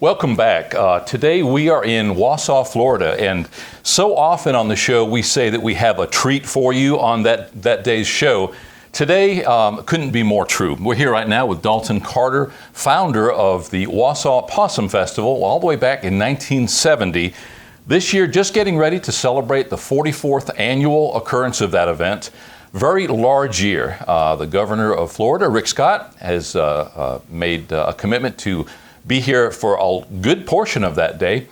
Welcome back. Today we are in Wausau, Florida, and so often on the show we say that we have a treat for you on that day's show. Today couldn't be more true. We're here right now with Dalton Carter, founder of the Wausau Possum Festival, all the way back in 1970. This year, just getting ready to celebrate the 44th annual occurrence of that event. Very large year. The governor of Florida, Rick Scott, has made a commitment to be here for a good portion of that day.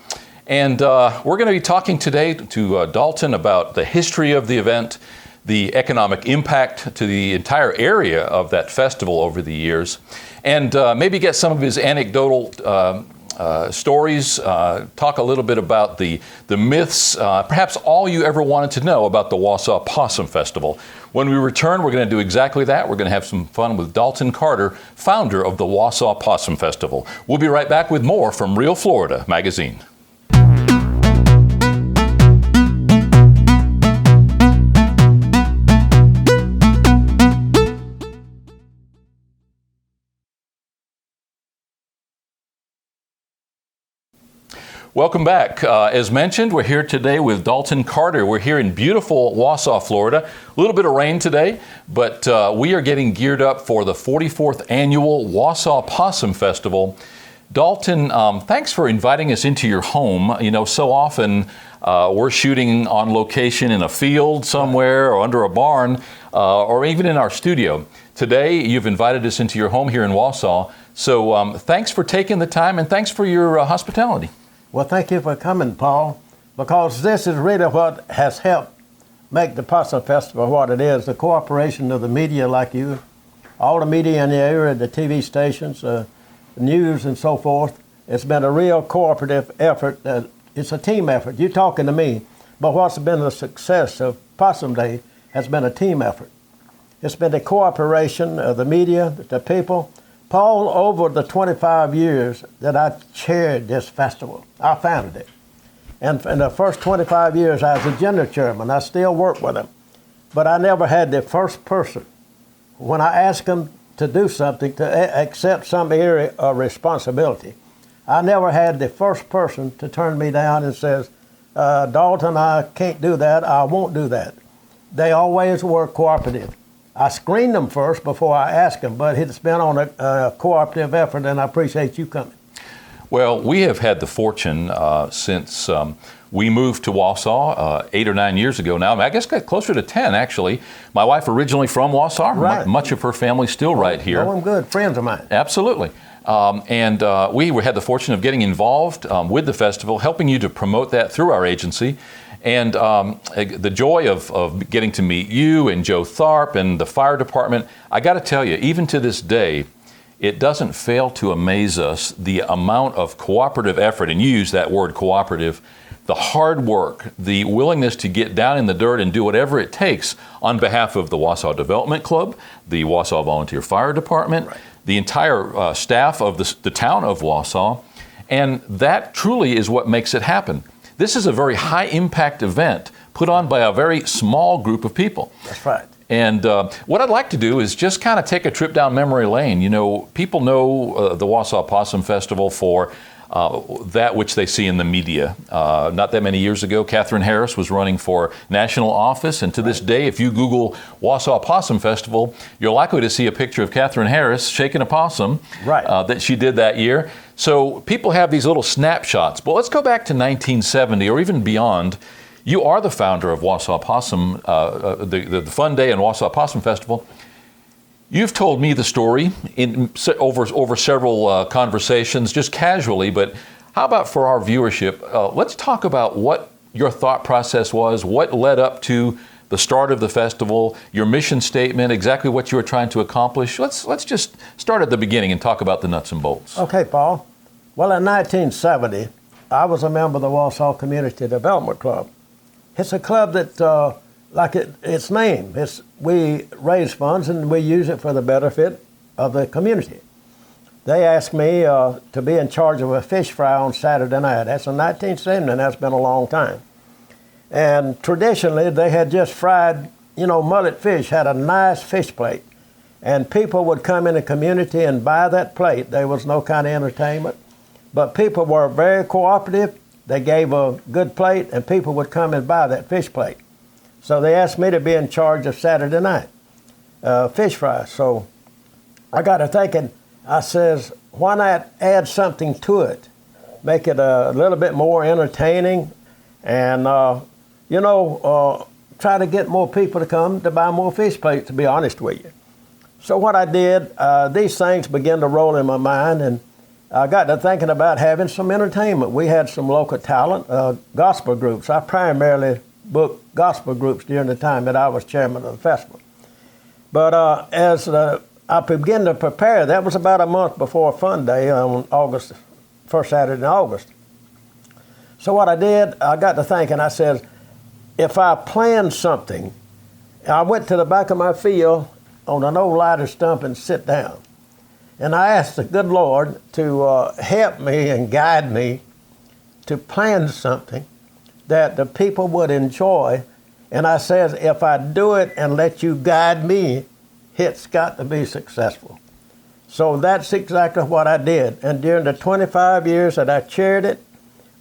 And we're going to be talking today to Dalton about the history of the event, the economic impact to the entire area of that festival over the years, and maybe get some of his anecdotal stories, talk a little bit about the myths, perhaps all you ever wanted to know about the Wausau Possum Festival. When we return, we're going to do exactly that. We're going to have some fun with Dalton Carter, founder of the Wausau Possum Festival. We'll be right back with more from Real Florida Magazine. Welcome back. As mentioned, we're here today with Dalton Carter. We're here in beautiful Wausau, Florida. A little bit of rain today, but we are getting geared up for the 44th annual Wausau Possum Festival. Dalton, thanks for inviting us into your home. You know, so often we're shooting on location in a field somewhere or under a barn or even in our studio. Today, you've invited us into your home here in Wausau. So thanks for taking the time and thanks for your hospitality. Well, thank you for coming, Paul, because this is really what has helped make the Possum Festival what it is, the cooperation of the media like you, all the media in the area, the TV stations, news and so forth. It's been a real cooperative effort. It's a team effort. You're talking to me, but what's been the success of Possum Day has been a team effort. It's been the cooperation of the media, the people. Paul, over the 25 years that I chaired this festival, I founded it. And in the first 25 years, I was a general chairman. I still work with him. But I never had the first person, when I asked him to do something, to accept some area of responsibility, I never had the first person to turn me down and says, Dalton, I can't do that, I won't do that. They always were cooperative. I screened them first before I asked them, but it's been on a cooperative effort, and I appreciate you coming. Well, we have had the fortune since we moved to Wausau 8 or 9 years ago now. I guess got closer to 10, actually. My wife originally from Wausau. Right. Much of her family still right here. Oh, I'm good. Friends of mine. Absolutely. And we had the fortune of getting involved with the festival, helping you to promote that through our agency. And the joy of getting to meet you and Joe Tharp and the fire department, I got to tell you, even to this day, it doesn't fail to amaze us the amount of cooperative effort, and you use that word cooperative, the hard work, the willingness to get down in the dirt and do whatever it takes on behalf of the Wausau Development Club, the Wausau Volunteer Fire Department, right, the entire staff of the town of Wausau, and that truly is what makes it happen. This is a very high-impact event put on by a very small group of people. That's right. And what I'd like to do is just kind of take a trip down memory lane. You know, people know the Wausau Possum Festival for that which they see in the media. Not that many years ago, Katherine Harris was running for national office, and to this day, if you Google Wausau Possum Festival, you're likely to see a picture of Katherine Harris shaking a possum, right, that she did that year. So people have these little snapshots. But let's go back to 1970 or even beyond. You are the founder of Wausau Possum, the Fun Day and Wausau Possum Festival. You've told me the story over several conversations, just casually, but how about for our viewership, let's talk about what your thought process was, what led up to the start of the festival, your mission statement, exactly what you were trying to accomplish. Let's just start at the beginning and talk about the nuts and bolts. Okay, Paul. Well, in 1970, I was a member of the Wausau Community Development Club. It's a club that, like its name, we raise funds and we use it for the benefit of the community. They asked me to be in charge of a fish fry on Saturday night. That's in 1970, and that's been a long time. And traditionally, they had just fried, mullet fish, had a nice fish plate. And people would come in the community and buy that plate. There was no kind of entertainment. but people were very cooperative. They gave a good plate, and people would come and buy that fish plate. So they asked me to be in charge of Saturday night fish fries. So I got to thinking, I says, why not add something to it? Make it a little bit more entertaining and, try to get more people to come to buy more fish plates, to be honest with you. So what I did, these things began to roll in my mind, and I got to thinking about having some entertainment. We had some local talent, gospel groups. I primarily booked gospel groups during the time that I was chairman of the festival. But as I began to prepare, that was about a month before Fun Day on August, first Saturday in August. So what I did, I got to thinking, I said, if I planned something, I went to the back of my field on an old ladder stump and sit down. And I asked the good Lord to help me and guide me to plan something that the people would enjoy. And I says, if I do it and let you guide me, it's got to be successful. So that's exactly what I did. And during the 25 years that I chaired it,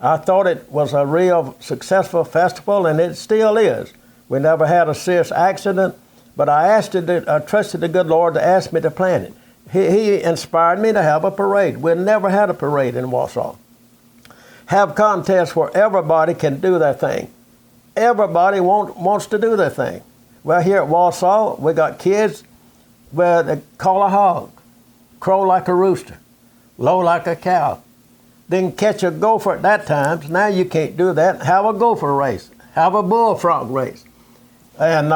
I thought it was a real successful festival, and it still is. We never had a serious accident, but I trusted the good Lord to ask me to plan it. He inspired me to have a parade. We never had a parade in Wausau. Have contests where everybody can do their thing. Everybody wants to do their thing. Well, here at Wausau, we got kids where they call a hog, crow like a rooster, low like a cow. Didn't catch a gopher at that time, so now you can't do that. Have a gopher race, have a bullfrog race. And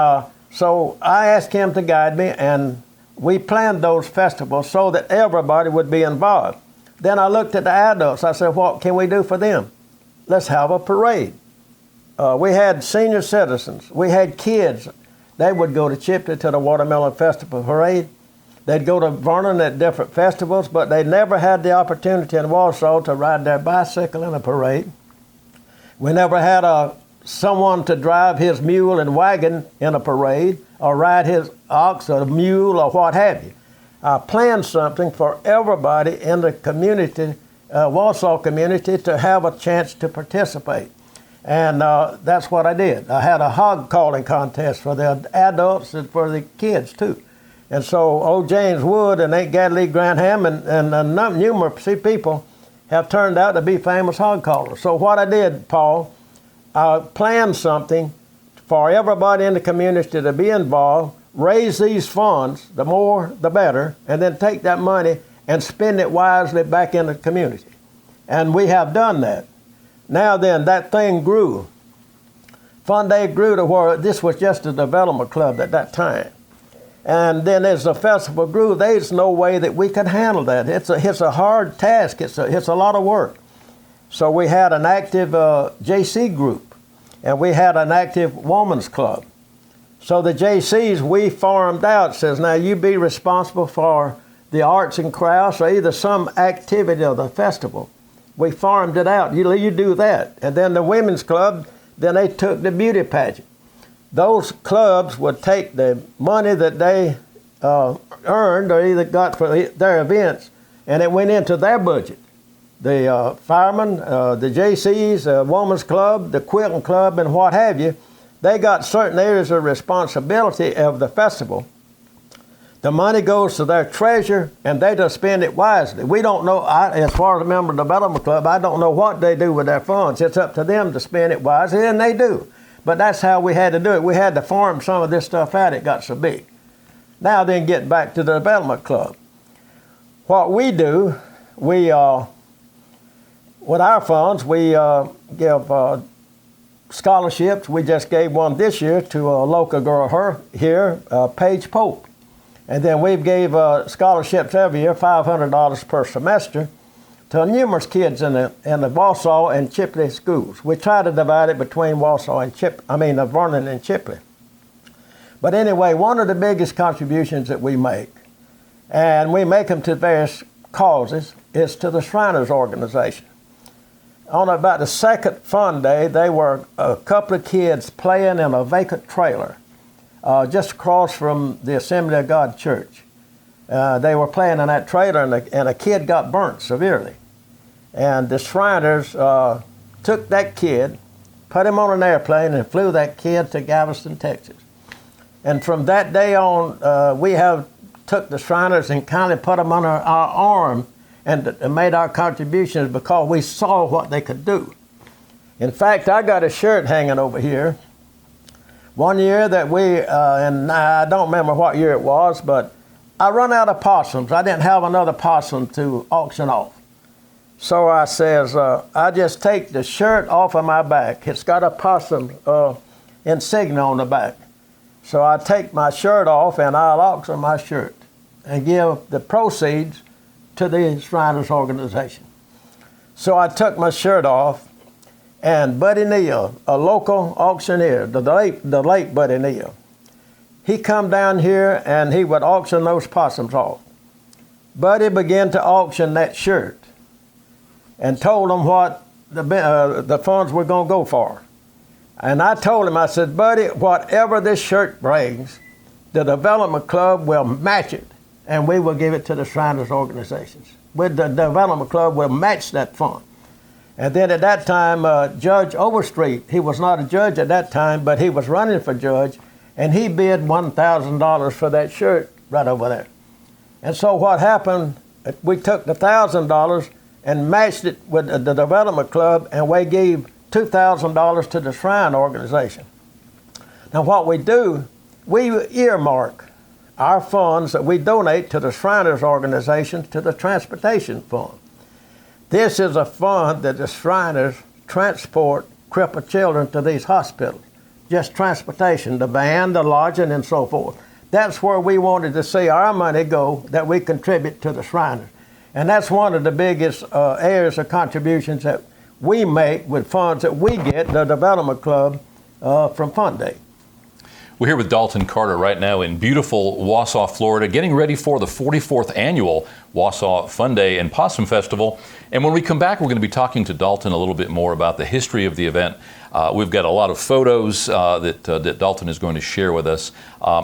so I asked him to guide me, and we planned those festivals so that everybody would be involved. Then I looked at the adults. I said, what can we do for them? Let's have a parade. We had senior citizens. We had kids. They would go to Chipley to the Watermelon Festival Parade. They'd go to Vernon at different festivals, but they never had the opportunity in Wausau to ride their bicycle in a parade. We never had someone to drive his mule and wagon in a parade, or ride his ox or mule or what have you. I planned something for everybody in the community, Wausau community, to have a chance to participate. And that's what I did. I had a hog calling contest for the adults and for the kids too. And so old James Wood and Aunt Gadley Granham and numerous people have turned out to be famous hog callers. So what I did, Paul, I planned something for everybody in the community to be involved, raise these funds, the more the better, and then take that money and spend it wisely back in the community. And we have done that. Now then, that thing grew. Fun Day grew to where this was just a development club at that time. And then as the festival grew, there's no way that we could handle that. It's a hard task. It's a lot of work. So we had an active JC group, and we had an active women's club. So the JCs, we farmed out, says, now you be responsible for the arts and crafts or either some activity of the festival. We farmed it out. You do that. And then the women's club, then they took the beauty pageant. Those clubs would take the money that they earned or either got for their events, and it went into their budget. The firemen, the JCs, the Women's Club, the Quilting Club, and what have you, they got certain areas of responsibility of the festival. The money goes to their treasurer, and they just spend it wisely. We don't know, as far as a member of the Development Club, I don't know what they do with their funds. It's up to them to spend it wisely, and they do. But that's how we had to do it. We had to farm some of this stuff out. It got so big. Now then, get back to the Development Club. What we do, we with our funds, we give scholarships. We just gave one this year to a local girl here, Paige Pope. And then we gave scholarships every year, $500 per semester, to numerous kids in the Wausau and Chipley schools. We try to divide it between Wausau and Vernon and Chipley. But anyway, one of the biggest contributions that we make, and we make them to various causes, is to the Shriners organization. On about the second Fun Day, they were a couple of kids playing in a vacant trailer just across from the Assembly of God Church. They were playing in that trailer, and a kid got burnt severely. And the Shriners took that kid, put him on an airplane, and flew that kid to Galveston, Texas. And from that day on, we have took the Shriners and kind of put them under our arm and made our contributions because we saw what they could do. In fact, I got a shirt hanging over here. One year that and I don't remember what year it was, but I run out of possums. I didn't have another possum to auction off. So I says, I just take the shirt off of my back. It's got a possum insignia on the back. So I take my shirt off and I'll auction my shirt and give the proceeds to the Shriners organization. So I took my shirt off, and Buddy Neal, a local auctioneer, the late Buddy Neal, he come down here and he would auction those possums off. Buddy began to auction that shirt and told them what the funds were going to go for. And I told him, I said, Buddy, whatever this shirt brings, the development club will match it, and we will give it to the Shriners organizations. The development club will match that fund. And then at that time, Judge Overstreet, he was not a judge at that time, but he was running for judge, and he bid $1,000 for that shirt right over there. And so what happened, we took the $1,000 and matched it with the development club, and we gave $2,000 to the Shrine organization. Now what we do, we earmark our funds that we donate to the Shriners organization to the transportation fund. This is a fund that the Shriners transport crippled children to these hospitals. Just transportation, the van, the lodging, and so forth. That's where we wanted to see our money go that we contribute to the Shriners. And that's one of the biggest areas of contributions that we make with funds that we get, the development club, from Fund Day. We're here with Dalton Carter right now in beautiful Wausau, Florida, getting ready for the 44th annual Wausau Fun Day and Possum Festival. And when we come back, we're going to be talking to Dalton a little bit more about the history of the event. We've got a lot of photos that Dalton is going to share with us.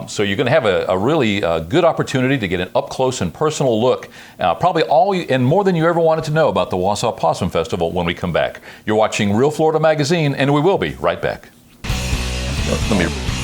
So you're going to have a really good opportunity to get an up-close and personal look, probably and more than you ever wanted to know about the Wausau Possum Festival when we come back. You're watching Real Florida Magazine, and we will be right back. Let me